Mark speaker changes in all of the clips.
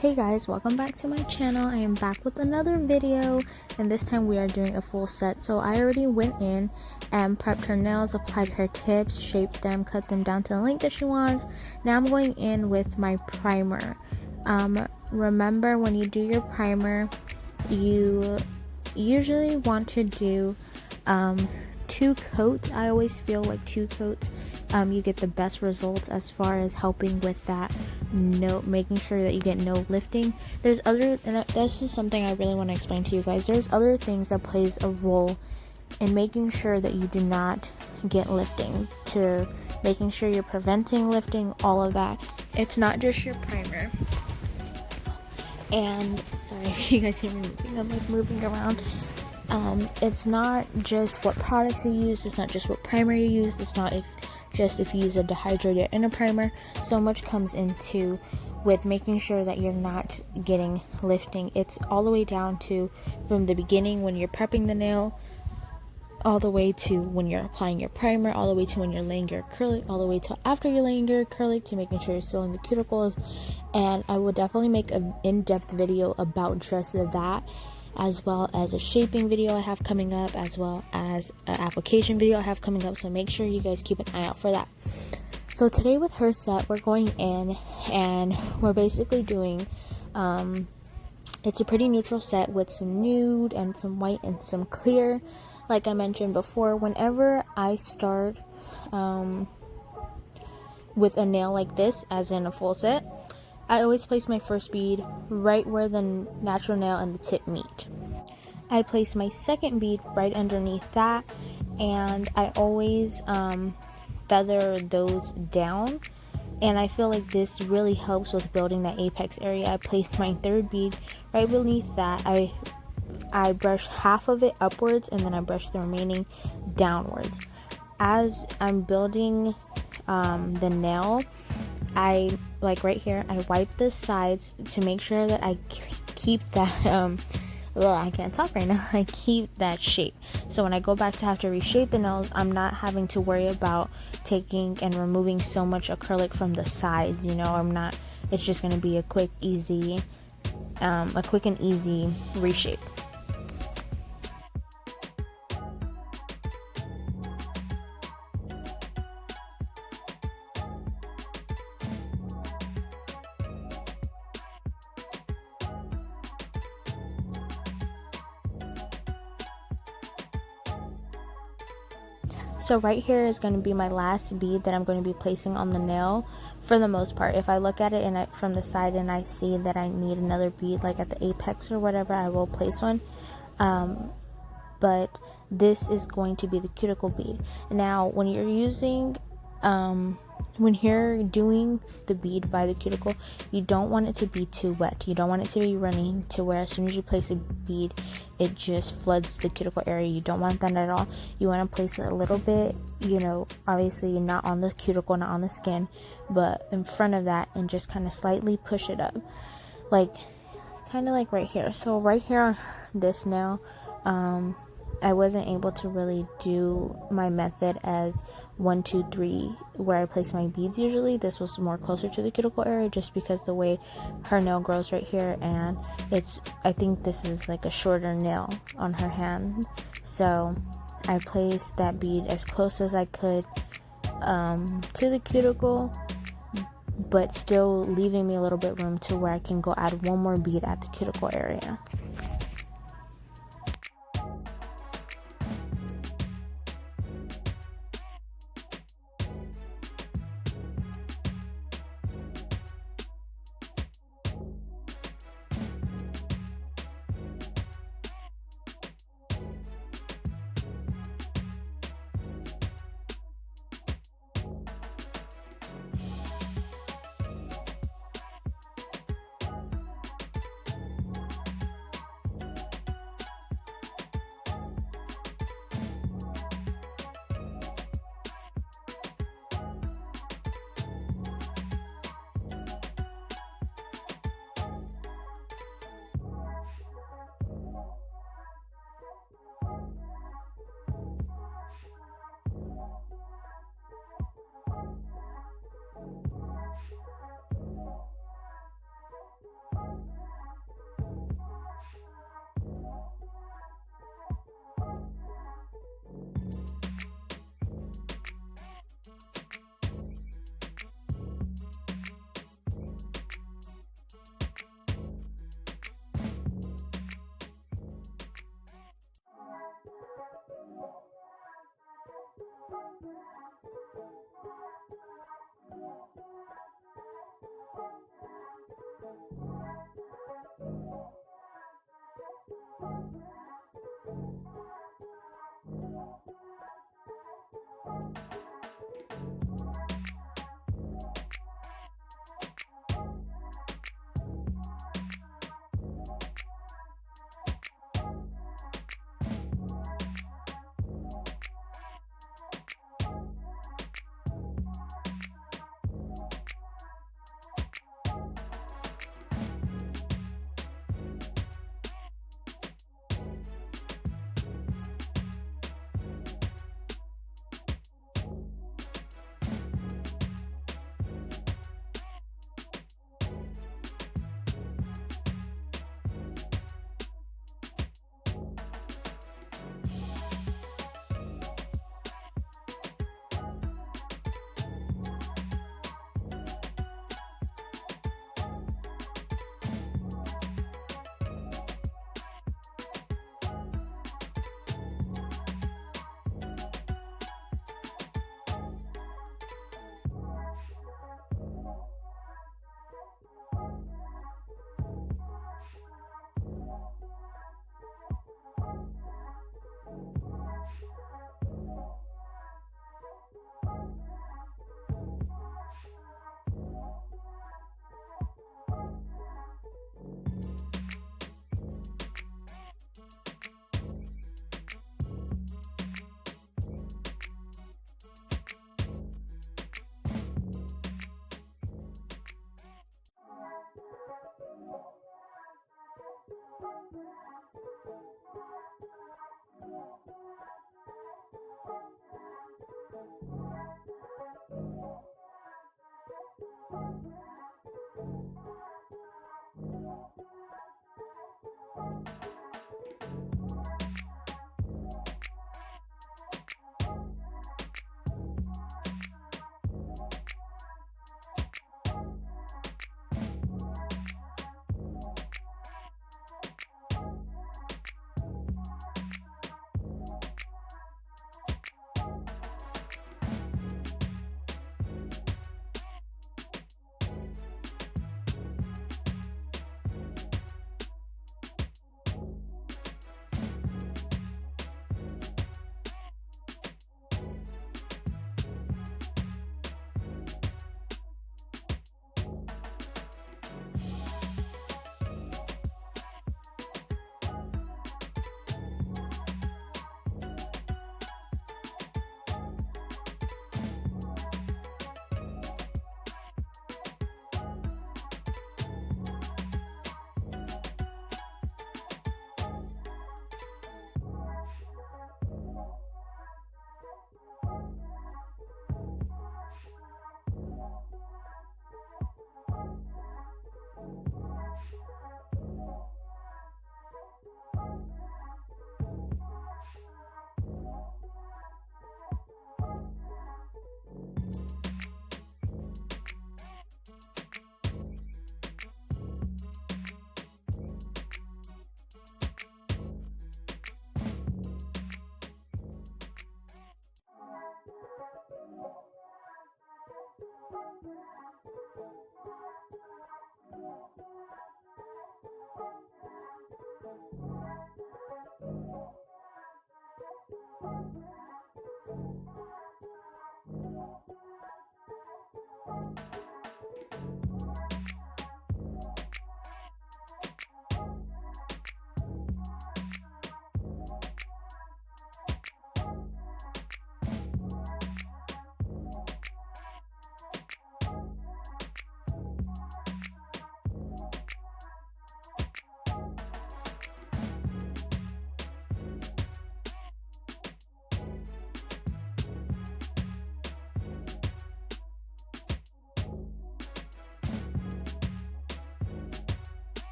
Speaker 1: Hey guys, welcome back to my channel. I am back with another video, and this time we are doing a full set. So I already went in and prepped her nails, applied her tips, shaped them, cut them down to the length that she wants. Now I'm going in with my primer. Remember, when you do your primer, you usually want to do 2 coats. I always feel like 2 coats you get the best results as far as helping with that making sure that you get no lifting. There's other, and this is something I really want to explain to you guys, there's other things that plays a role in making sure that you do not get lifting, to making sure you're preventing lifting, all of that. It's not just your primer. And sorry if you guys hear me moving, I'm like moving around. It's not just what products you use, it's not just what primer you use, it's not if you use a dehydrated and a primer. So much comes into with making sure that you're not getting lifting. It's all the way down to from the beginning when you're prepping the nail, all the way to when you're applying your primer, all the way to when you're laying your acrylic, all the way to after you're laying your acrylic, to making sure you're sealing the cuticles. And I will definitely make an in-depth video about just that, as well as a shaping video I have coming up, as well as an application video I have coming up, so make sure you guys keep an eye out for that. So today with her set, we're going in and we're basically doing it's a pretty neutral set with some nude and some white and some clear. Like I mentioned before, whenever I start with a nail like this, as in a full set, I always place my first bead right where the natural nail and the tip meet. I place my second bead right underneath that, and I always feather those down, and I feel like this really helps with building that apex area. I placed my third bead right beneath that. I brush half of it upwards, and then I brush the remaining downwards. As I'm building the nail, I, like right here, I wipe the sides to make sure that I keep that, well, I can't talk right now, I keep that shape. So when I go back to have to reshape the nails, I'm not having to worry about taking and removing so much acrylic from the sides, it's just going to be a quick and easy reshape. So right here is going to be my last bead that I'm going to be placing on the nail for the most part. If I look at it from the side and I see that I need another bead, like at the apex or whatever, I will place one. But this is going to be the cuticle bead. Now, when you're doing the bead by the cuticle, you don't want it to be too wet. You don't want it to be running to where as soon as you place a bead, it just floods the cuticle area. You don't want that at all. You want to place it a little bit, obviously not on the cuticle, not on the skin, but in front of that, and just kind of slightly push it up, kind of like right here. So right here on this nail, I wasn't able to really do my method as 1, 2, 3 where I place my beads usually. This was more closer to the cuticle area just because the way her nail grows right here, and I think this is like a shorter nail on her hand, so I placed that bead as close as I could to the cuticle, but still leaving me a little bit room to where I can go add one more bead at the cuticle area.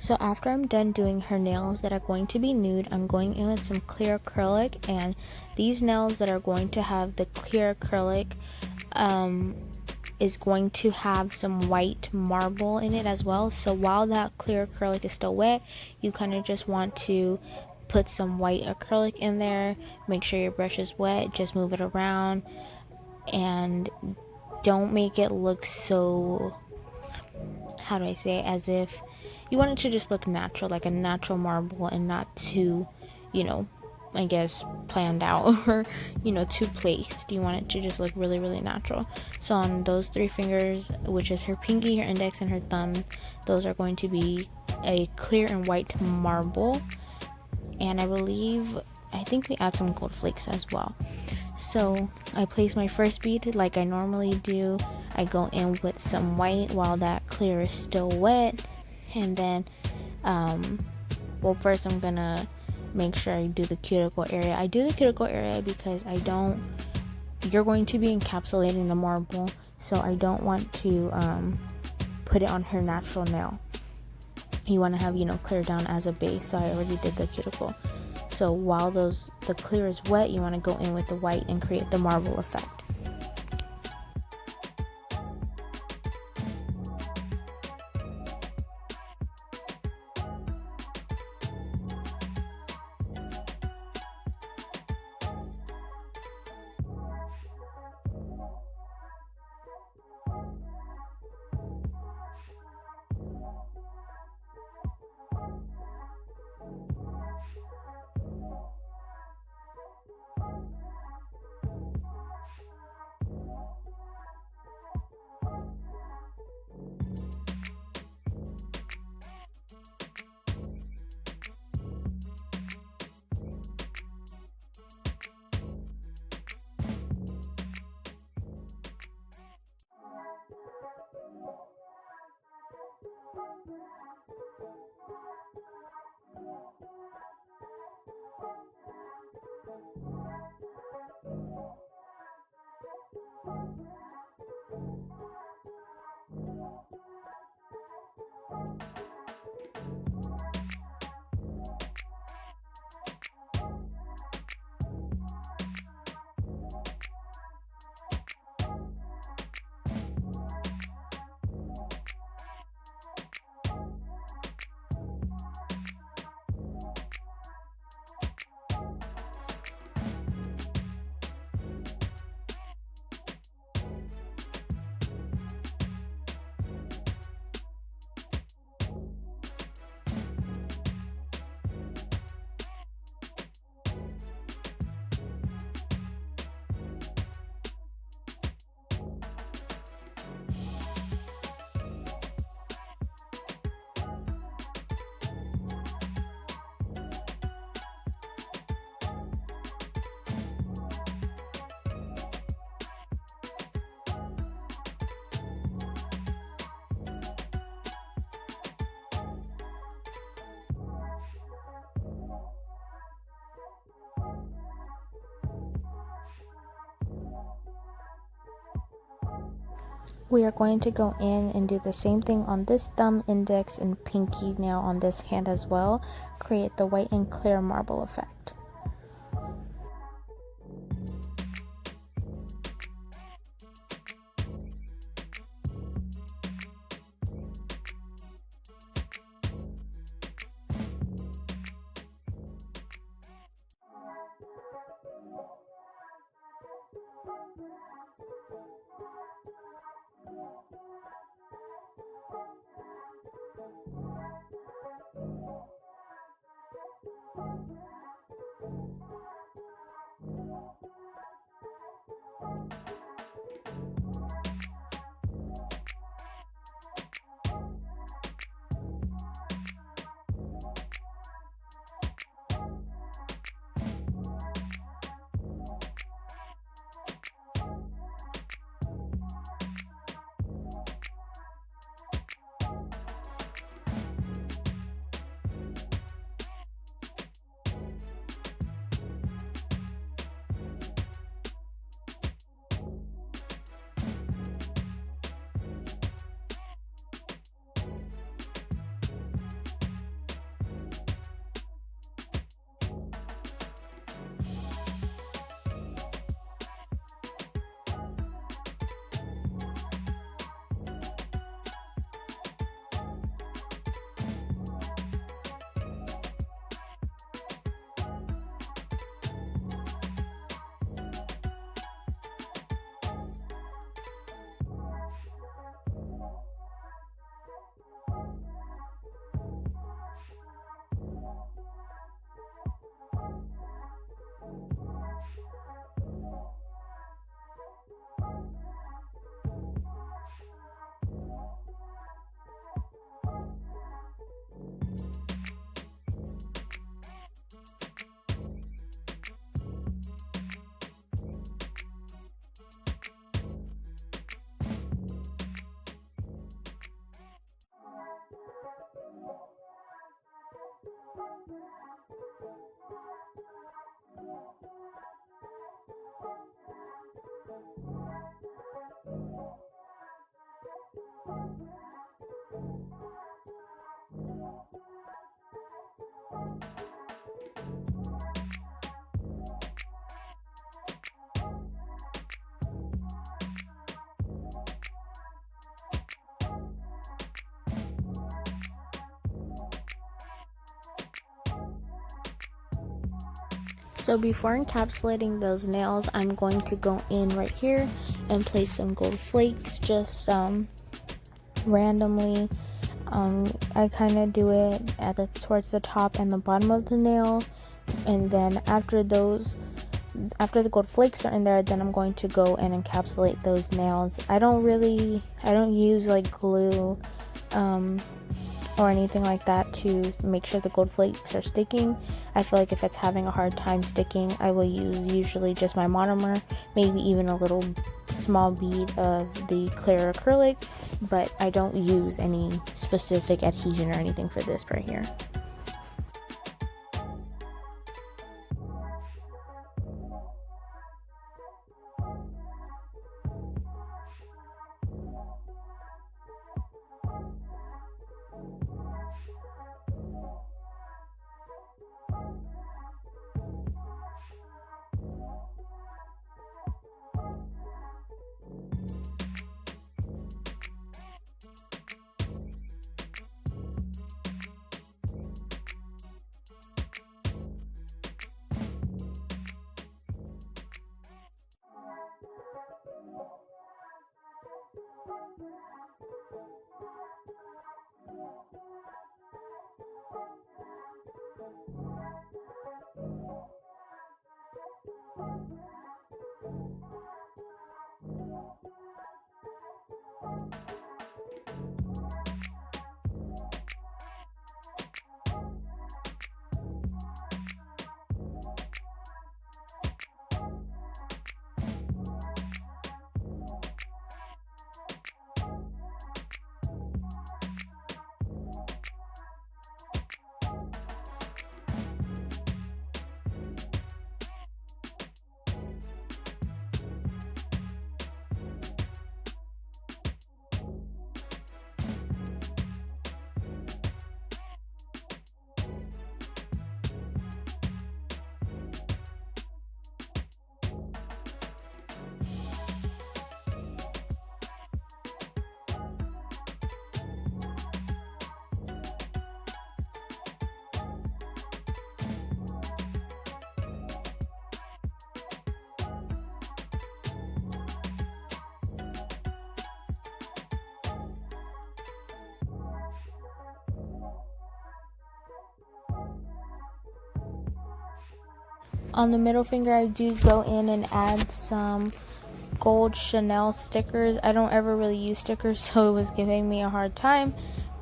Speaker 1: So after I'm done doing her nails that are going to be nude, I'm going in with some clear acrylic, and these nails that are going to have the clear acrylic is going to have some white marble in it as well. So while that clear acrylic is still wet, you kind of just want to put some white acrylic in there. Make sure your brush is wet, just move it around, and don't make it look so, how do I say it, as if you want it to just look natural, like a natural marble, and not too, I guess, planned out or, too placed. You want it to just look really, really natural. So on those 3 fingers, which is her pinky, her index, and her thumb, those are going to be a clear and white marble. And I think we add some gold flakes as well. So I place my first bead like I normally do. I go in with some white while that clear is still wet. And then, first I'm gonna make sure I do the cuticle area. I do the cuticle area because you're going to be encapsulating the marble, so I don't want to put it on her natural nail. You want to have, clear down as a base, so I already did the cuticle. So while the clear is wet, you want to go in with the white and create the marble effect. We are going to go in and do the same thing on this thumb, index, and pinky nail on this hand as well. Create the white and clear marble effect. So before encapsulating those nails, I'm going to go in right here and place some gold flakes just randomly. I kind of do it towards the top and the bottom of the nail, and then after the gold flakes are in there, then I'm going to go and encapsulate those nails. I don't use like glue or anything like that to make sure the gold flakes are sticking. I feel like if it's having a hard time sticking, I will use usually just my monomer, maybe even a little small bead of the clear acrylic, but I don't use any specific adhesion or anything for this right here. On the middle finger, I do go in and add some gold Chanel stickers. I don't ever really use stickers, so it was giving me a hard time,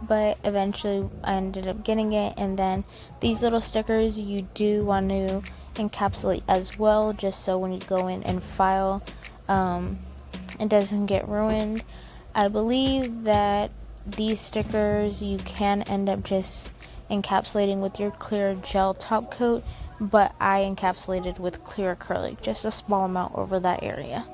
Speaker 1: but eventually I ended up getting it. And then these little stickers you do want to encapsulate as well, just so when you go in and file, it doesn't get ruined. I believe that these stickers you can end up just encapsulating with your clear gel top coat, but I encapsulated with clear acrylic, just a small amount over that area.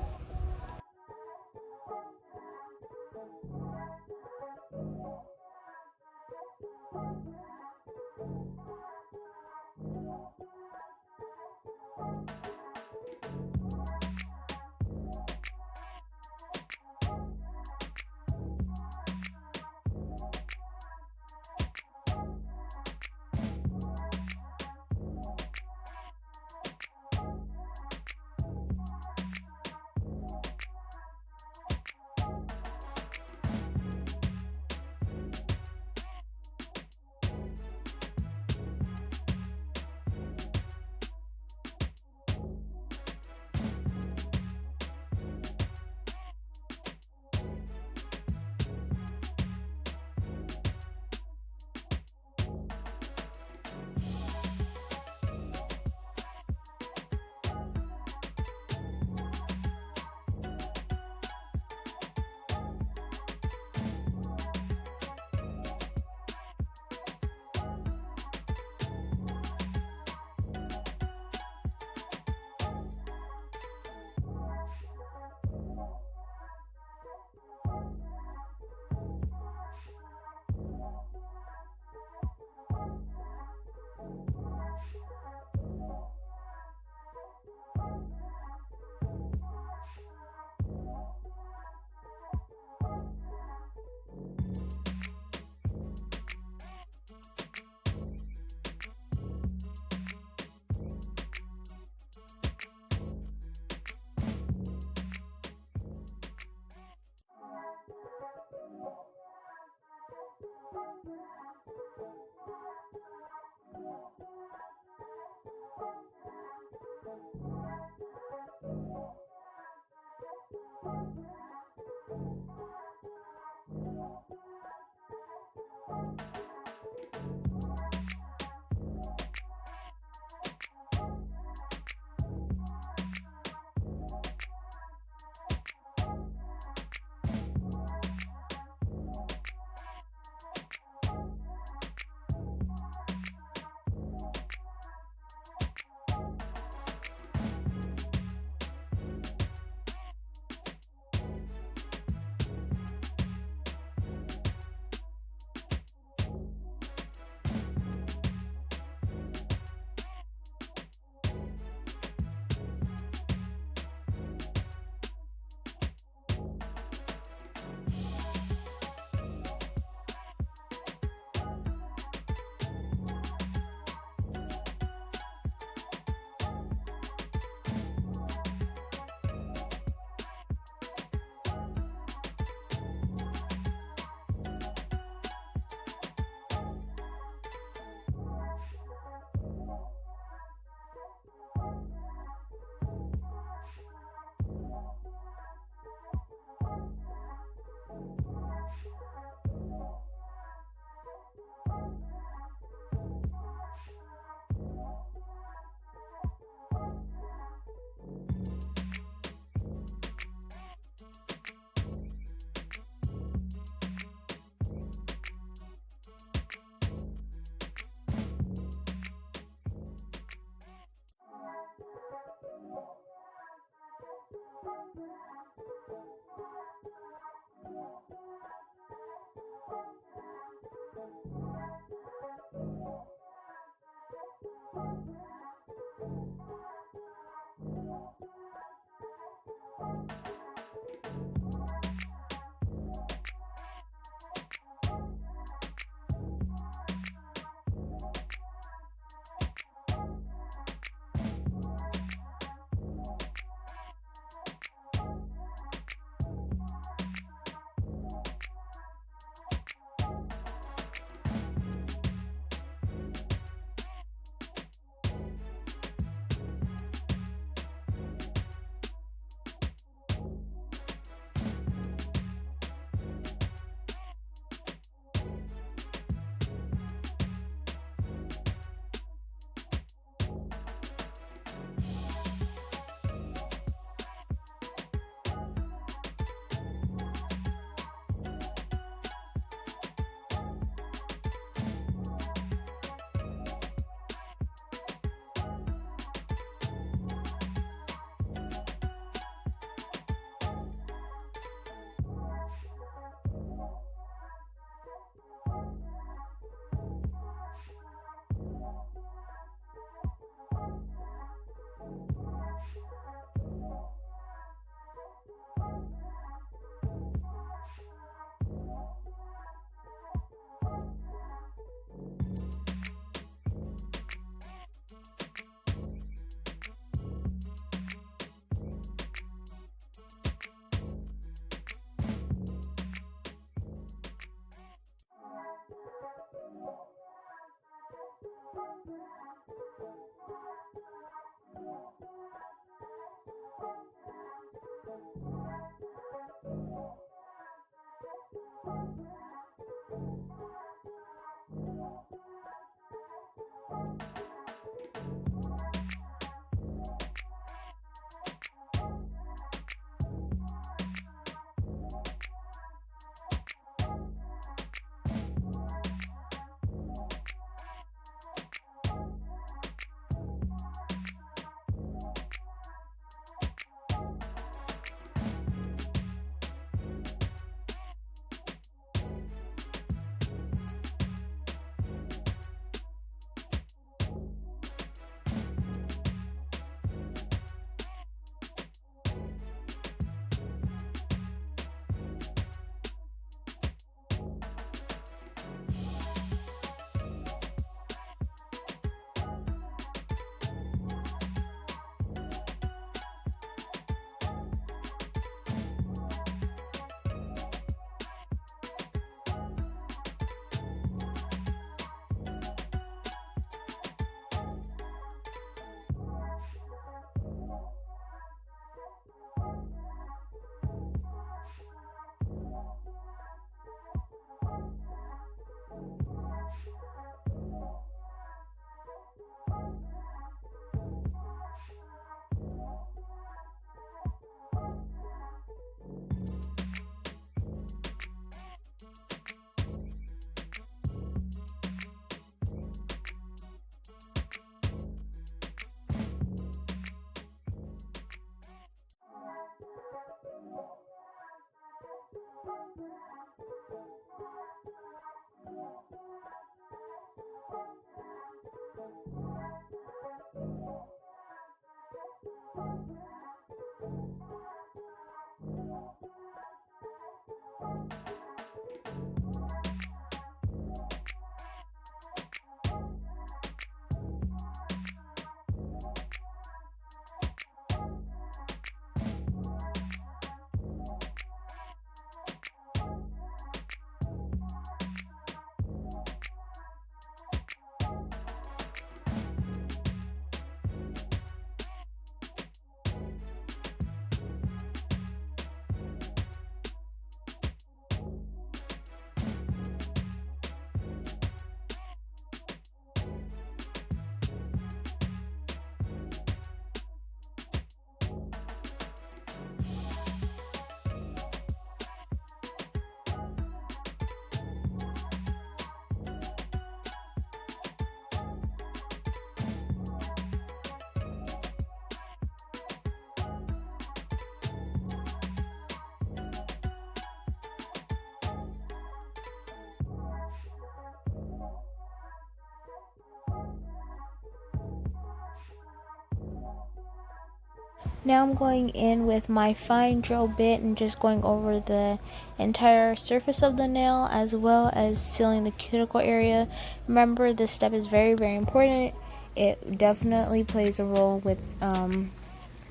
Speaker 1: Now I'm going in with my fine drill bit and just going over the entire surface of the nail as well as sealing the cuticle area. Remember, this step is very, very important. It definitely plays a role with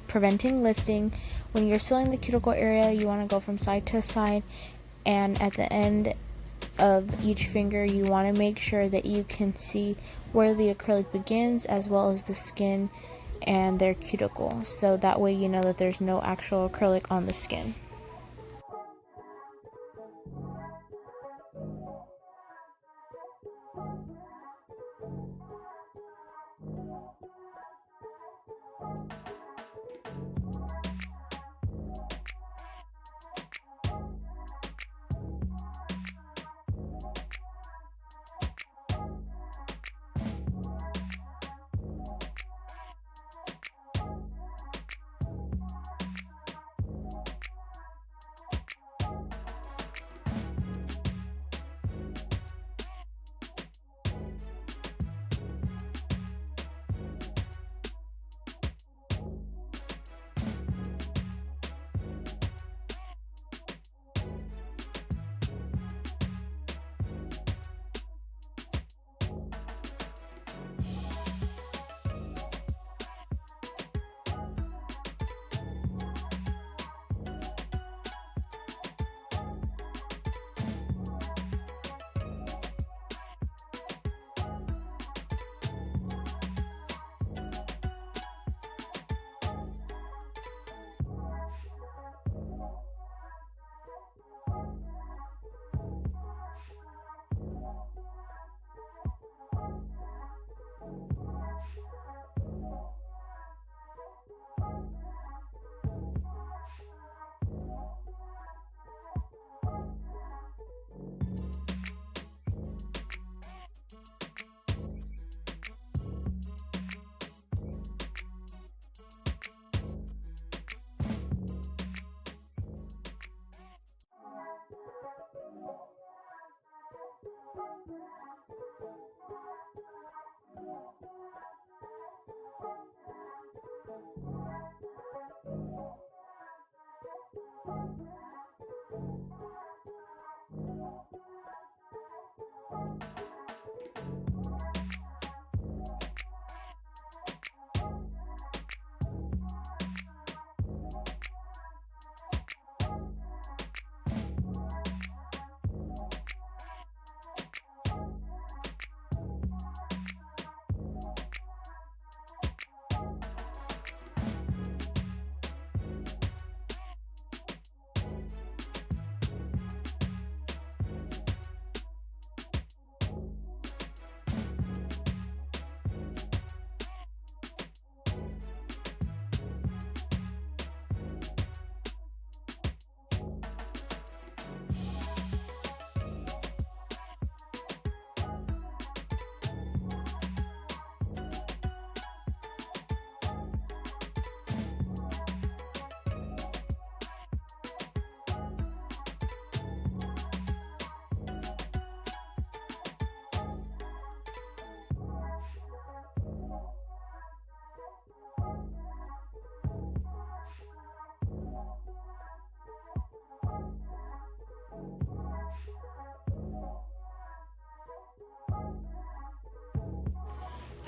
Speaker 1: preventing lifting. When you're sealing the cuticle area, you want to go from side to side, and at the end of each finger you want to make sure that you can see where the acrylic begins as well as the skin and their cuticle, so that way you know that there's no actual acrylic on the skin.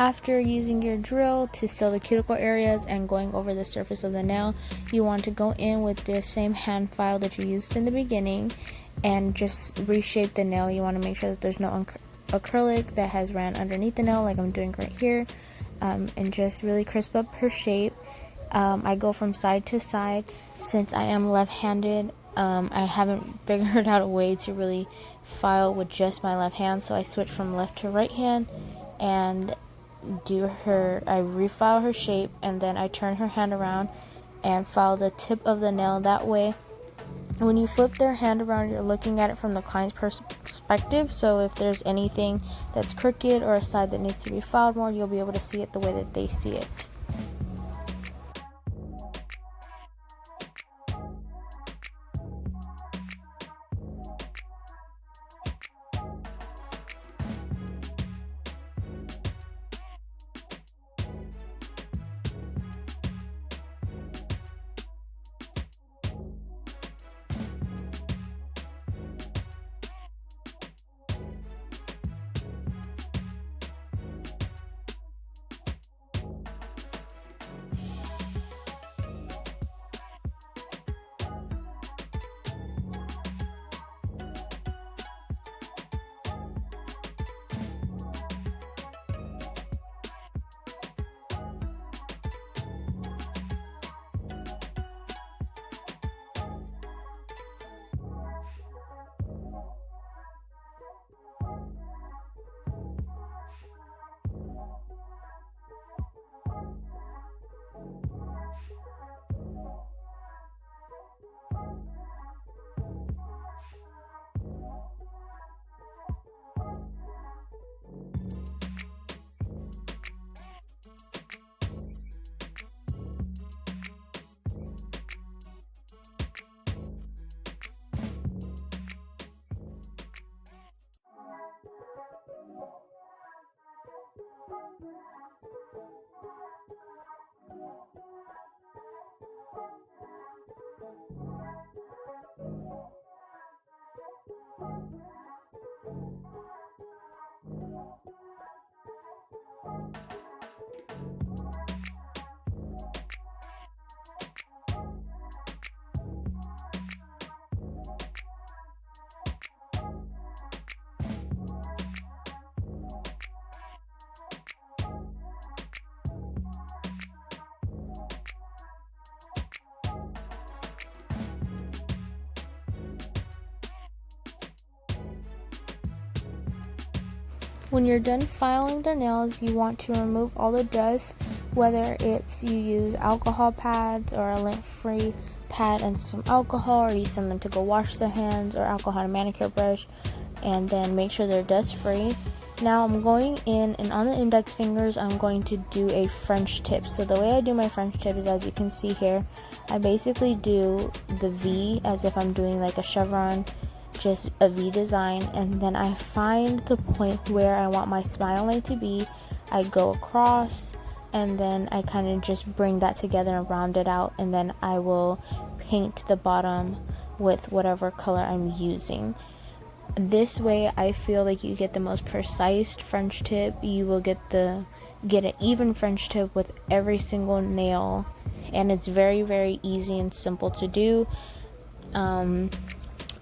Speaker 1: After using your drill to seal the cuticle areas and going over the surface of the nail, you want to go in with the same hand file that you used in the beginning and just reshape the nail. You want to make sure that there's no acrylic that has ran underneath the nail like I'm doing right here, and just really crisp up her shape. I go from side to side. Since I am left-handed, I haven't figured out a way to really file with just my left hand, so I switch from left to right hand and I refile her shape, and then I turn her hand around and file the tip of the nail. That way when you flip their hand around, you're looking at it from the client's perspective, so if there's anything that's crooked or a side that needs to be filed more, you'll be able to see it the way that they see it. When you're done filing their nails, you want to remove all the dust, whether it's you use alcohol pads or a lint-free pad and some alcohol, or you send them to go wash their hands, or alcohol and manicure brush, and then make sure they're dust-free. Now I'm going in, and on the index fingers, I'm going to do a French tip. So the way I do my French tip is, as you can see here, I basically do the V as if I'm doing like a chevron, just a V design, and then I find the point where I want my smile line to be. I go across, and then I kind of just bring that together and round it out, and then I will paint the bottom with whatever color I'm using. This way I feel like you get the most precise French tip. You will get an even French tip with every single nail, and it's very, very easy and simple to do.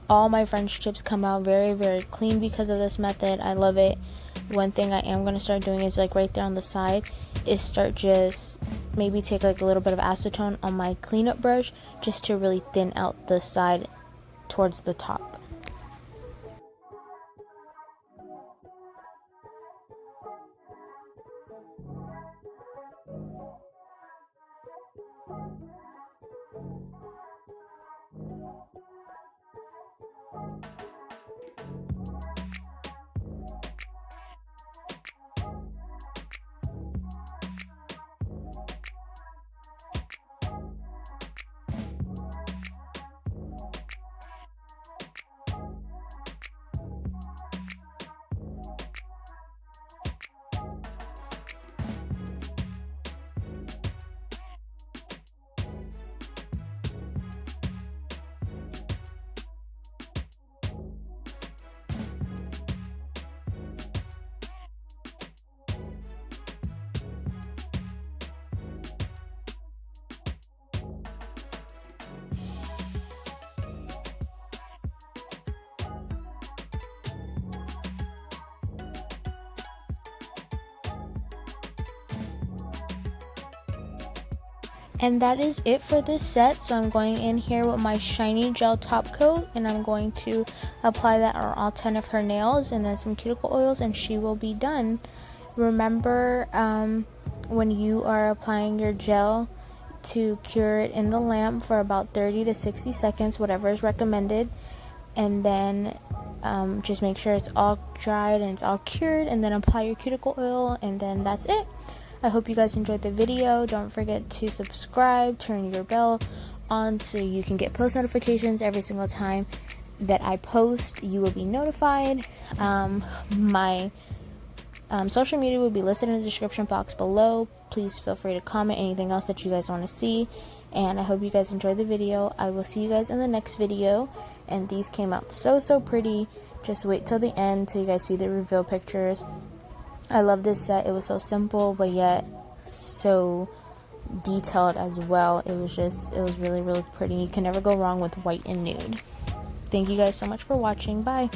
Speaker 1: All my French tips come out very, very clean because of this method. I love it. One thing I am going to start doing is, like, right there on the side, is start just maybe take like a little bit of acetone on my cleanup brush just to really thin out the side towards the top. And that is it for this set. So I'm going in here with my shiny gel top coat, and I'm going to apply that on all 10 of her nails, and then some cuticle oils, and she will be done. Remember, when you are applying your gel, to cure it in the lamp for about 30 to 60 seconds, whatever is recommended, and then just make sure it's all dried and it's all cured, and then apply your cuticle oil, and then that's it. I hope you guys enjoyed the video. Don't forget to subscribe, turn your bell on so you can get post notifications every single time that I post. You will be notified. My social media will be listed in the description box below. Please feel free to comment anything else that you guys want to see, and I hope you guys enjoyed the video. I will see you guys in the next video, and these came out so pretty. Just wait till the end till you guys see the reveal pictures. I love this set. It was so simple, but yet so detailed as well. It was really pretty. You can never go wrong with white and nude. Thank you guys so much for watching. Bye.